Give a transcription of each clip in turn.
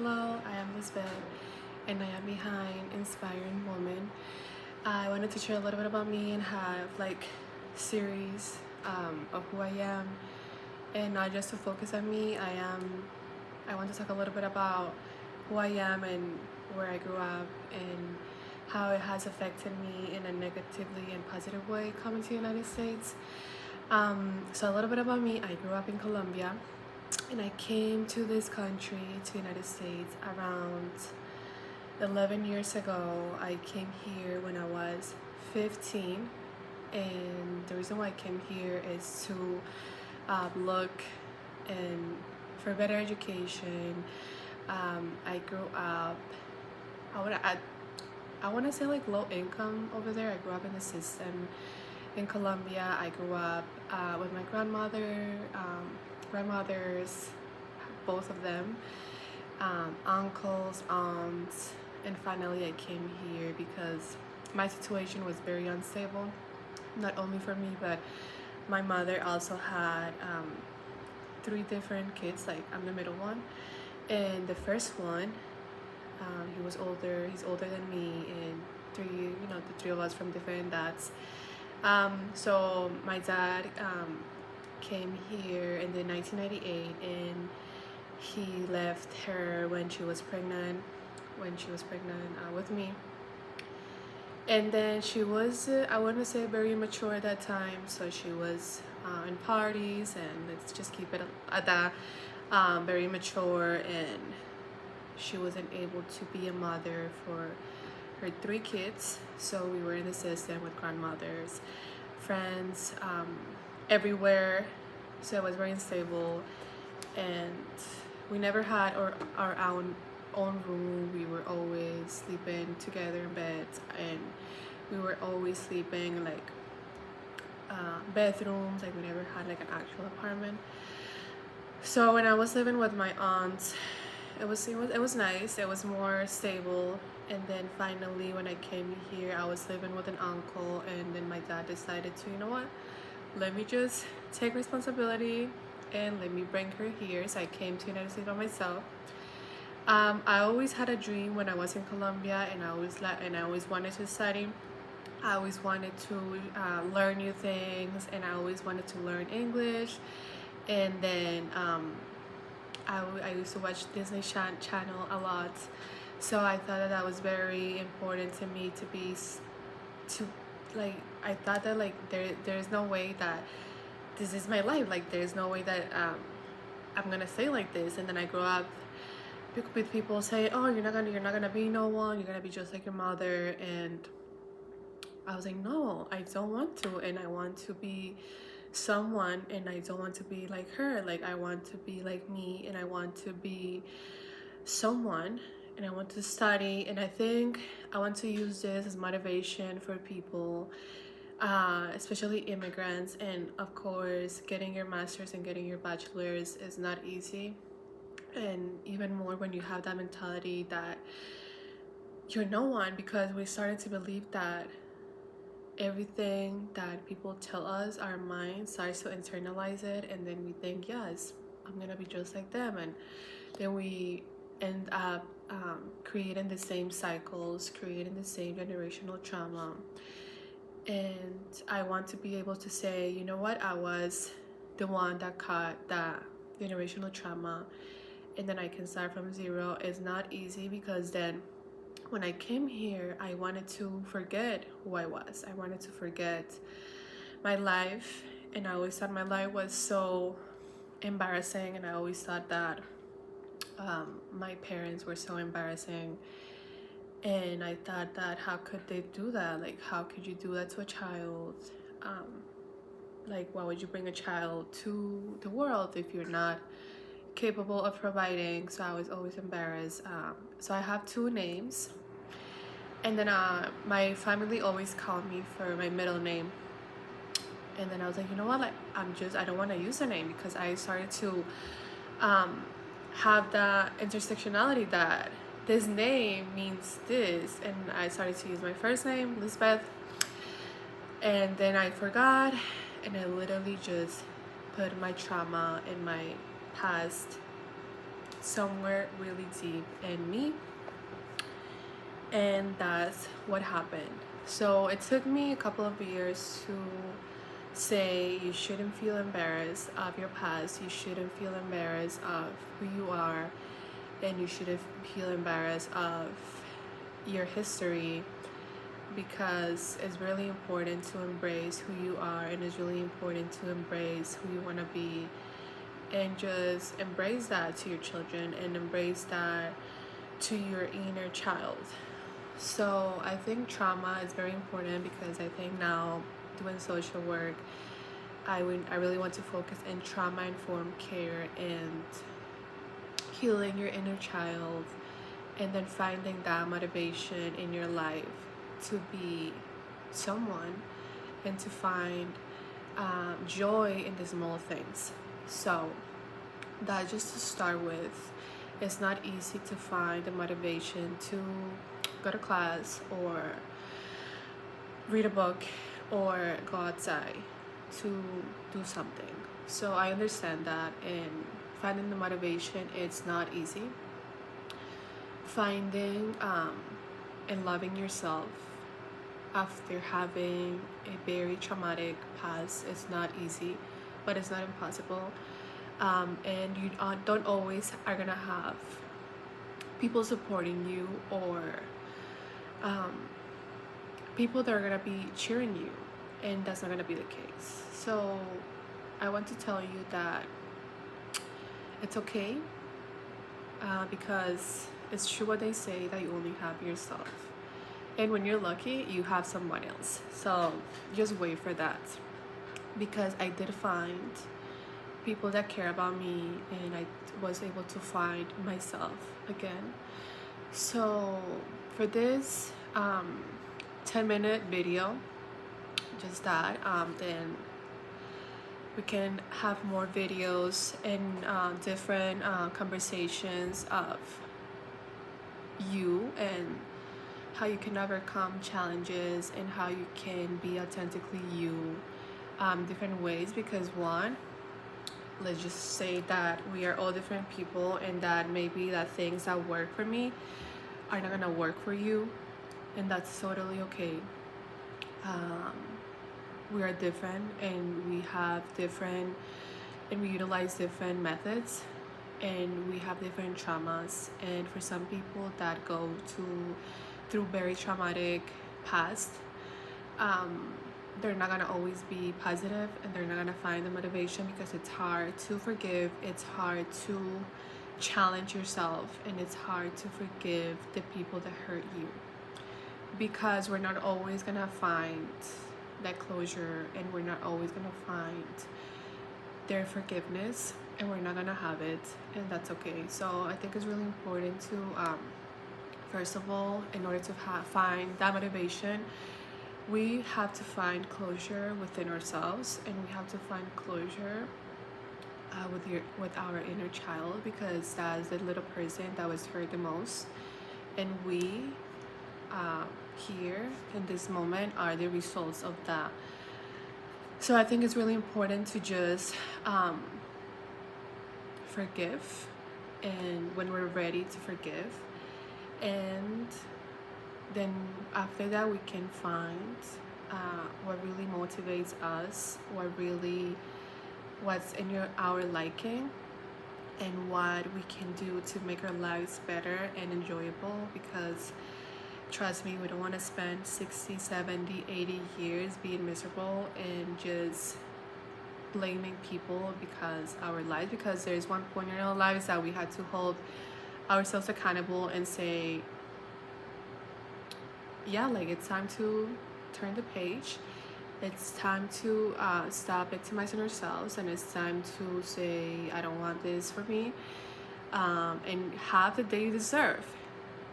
Hello, I am Lisbeth, and I am behind Inspiring Woman. I wanted to share a little bit about me and have like series of who I am, and not just to focus on me. I want to talk a little bit about who I am and where I grew up and how it has affected me in a negatively and positive way coming to the United States. So a little bit about me. I grew up in Colombia, and I came to this country, to the United States, around 11 years ago. I came here when I was 15, and the reason why I came here is to look and for better education. I grew up, I want to say like low income over there. I grew up in the system in Colombia. I grew up with my grandmothers, both of them, uncles, aunts, and finally I came here because my situation was very unstable, not only for me, but my mother also had three different kids. Like, I'm the middle one, and the first one, he's older than me, and the three of us from different dads. So my dad came here in the 1998, and he left her when she was pregnant with me. And then she was I wouldn't say very mature at that time, so she was in parties, and let's just keep it at that, very mature, and she wasn't able to be a mother for her three kids. So we were in the system with grandmothers, friends, everywhere. So it was very unstable, and we never had our own room. We were always sleeping together in beds, and we were always sleeping in like bedrooms. Like, we never had like an actual apartment. So when I was living with my aunt, it was nice. It was more stable. And then finally, when I came here, I was living with an uncle, and then my dad decided to, you know what, let me just take responsibility and let me bring her here. So I came to the United States by myself. I always had a dream when I was in Colombia, and I always wanted to study. I always wanted to learn new things, and I always wanted to learn English. And then I used to watch Disney Channel a lot, so I thought that was very important to me I thought that like there's no way that this is my life. Like, there's no way that I'm gonna stay like this. And then I grew up with people saying, oh, you're not gonna be no one, you're gonna be just like your mother. And I was like, no, I don't want to, and I want to be someone, and I don't want to be like her. Like, I want to be like me, and I want to be someone, and I want to study. And I think I want to use this as motivation for people, especially immigrants. And of course, getting your master's and getting your bachelor's is not easy, and even more when you have that mentality that you're no one, because we started to believe that everything that people tell us, our mind starts to internalize it, and then we think, yes, I'm gonna be just like them. And then we end up creating the same cycles, creating the same generational trauma. And I want to be able to say, you know what, I was the one that caught that generational trauma, and then I can start from zero. It's not easy, because then when I came here, I wanted to forget who I was. I wanted to forget my life, and I always thought my life was so embarrassing, and I always thought that my parents were so embarrassing. And I thought that, how could they do that? Like, how could you do that to a child? Like, why would you bring a child to the world if you're not capable of providing? So I was always embarrassed. So I have two names, and then my family always called me for my middle name. And then I was like, you know what, like, I don't want to use a name, because I started to have that intersectionality that this name means this. And I started to use my first name, Lisbeth, and then I forgot, and I literally just put my trauma in my past somewhere really deep in me, and that's what happened. So it took me a couple of years to say you shouldn't feel embarrassed of your past, you shouldn't feel embarrassed of who you are, and you shouldn't feel embarrassed of your history, because it's really important to embrace who you are, and it's really important to embrace who you want to be, and just embrace that to your children and embrace that to your inner child. So I think trauma is very important, because I think now doing social work, I really want to focus in trauma informed care and healing your inner child, and then finding that motivation in your life to be someone, and to find joy in the small things. So that, just to start with, it's not easy to find the motivation to go to class or read a book or go outside to do something. So I understand that, and finding the motivation, it's not easy. Finding and loving yourself after having a very traumatic past is not easy, but it's not impossible. And you don't always are gonna have people supporting you, or people that are gonna be cheering you, and that's not gonna be the case. So I want to tell you that it's okay, because it's true what they say, that you only have yourself, and when you're lucky, you have someone else. So just wait for that, because I did find people that care about me, and I was able to find myself again. So for this 10-minute video, just that, then we can have more videos and different conversations of you, and how you can overcome challenges, and how you can be authentically you, different ways. Because one, let's just say that we are all different people, and that maybe that things that work for me are not gonna work for you, and that's totally okay. We are different, and we have different, and we utilize different methods, and we have different traumas. And for some people that go through very traumatic past, they're not gonna always be positive, and they're not gonna find the motivation, because it's hard to forgive, it's hard to challenge yourself, and it's hard to forgive the people that hurt you, because we're not always gonna find that closure, and we're not always gonna find their forgiveness, and we're not gonna have it, and that's okay. So I think it's really important to first of all, in order to find that motivation, we have to find closure within ourselves, and we have to find closure with our inner child, because that's the little person that was hurt the most, and we here in this moment are the results of that. So I think it's really important to just forgive, and when we're ready to forgive, and then after that we can find what really motivates us, what's in our liking, and what we can do to make our lives better and enjoyable. Because trust me, we don't want to spend 60, 70, 80 years being miserable and just blaming people because there's one point in our lives that we had to hold ourselves accountable and say, yeah, like, it's time to turn the page. It's time to stop victimizing ourselves, and it's time to say, I don't want this for me, and have the day you deserve.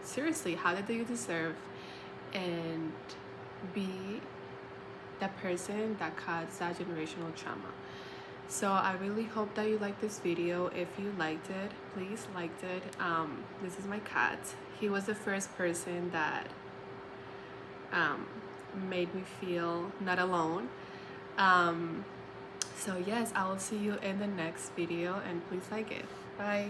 Seriously, have the day you deserve, and be that person that caused that generational trauma. So I really hope that you liked this video. If you liked it, please liked it. This is my cat. He was the first person that made me feel not alone. So yes, I will see you in the next video, and please like it. Bye.